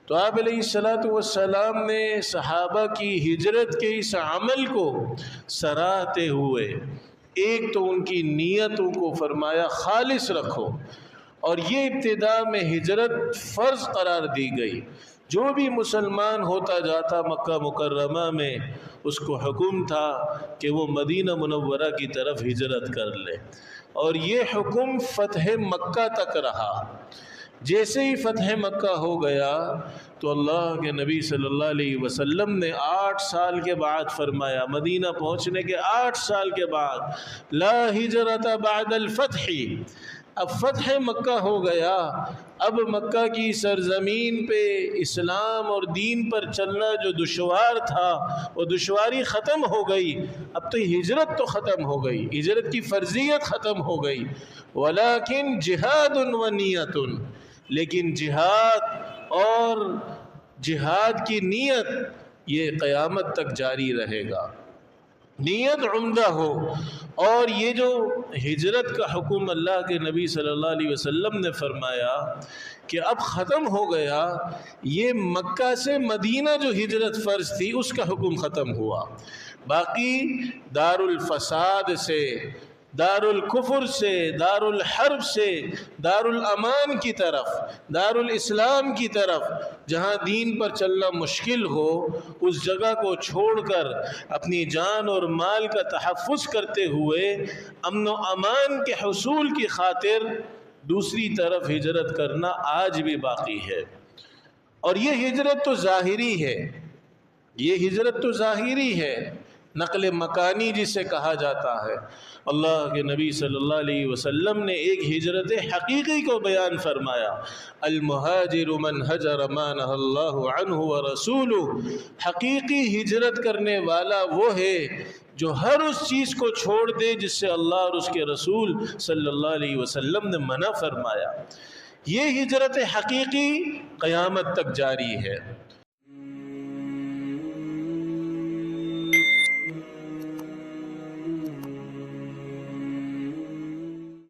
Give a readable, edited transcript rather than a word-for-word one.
تو آپ علیہ الصلوۃ والسلام نے صحابہ کی ہجرت کے اس عمل کو سراہتے ہوئے ایک تو ان کی نیتوں کو فرمایا خالص رکھو، اور یہ ابتدا میں ہجرت فرض قرار دی گئی۔ جو بھی مسلمان ہوتا جاتا مکہ مکرمہ میں اس کو حکم تھا کہ وہ مدینہ منورہ کی طرف ہجرت کر لے، اور یہ حکم فتح مکہ تک رہا۔ جیسے ہی فتح مکہ ہو گیا تو اللہ کے نبی صلی اللہ علیہ وسلم نے 8 سال کے بعد فرمایا، مدینہ پہنچنے کے 8 سال کے بعد، لا ہجرت بعد الفتح، اب فتح مکہ ہو گیا، اب مکہ کی سرزمین پہ اسلام اور دین پر چلنا جو دشوار تھا وہ دشواری ختم ہو گئی، اب تو ہجرت تو ختم ہو گئی، ہجرت کی فرضیت ختم ہو گئی، ولیکن جہاد و نیت، لیکن جہاد اور جہاد کی نیت یہ قیامت تک جاری رہے گا، نیت عمدہ ہو۔ اور یہ جو ہجرت کا حکم اللہ کے نبی صلی اللہ علیہ وسلم نے فرمایا کہ اب ختم ہو گیا، یہ مکہ سے مدینہ جو ہجرت فرض تھی اس کا حکم ختم ہوا، باقی دار الفساد سے، دار الکفر سے، دار الحرب سے دار الامان کی طرف، دار الاسلام کی طرف، جہاں دین پر چلنا مشکل ہو اس جگہ کو چھوڑ کر اپنی جان اور مال کا تحفظ کرتے ہوئے امن و امان کے حصول کی خاطر دوسری طرف ہجرت کرنا آج بھی باقی ہے۔ اور یہ ہجرت تو ظاہری ہے، یہ ہجرت تو ظاہری ہے، نقل مکانی جسے کہا جاتا ہے۔ اللہ کے نبی صلی اللہ علیہ وسلم نے ایک ہجرت حقیقی کو بیان فرمایا، المہاجر من ہجر ما نہی اللہ عنہ ورسولہ، حقیقی ہجرت کرنے والا وہ ہے جو ہر اس چیز کو چھوڑ دے جس سے اللہ اور اس کے رسول صلی اللہ علیہ وسلم نے منع فرمایا۔ یہ ہجرت حقیقی قیامت تک جاری ہے۔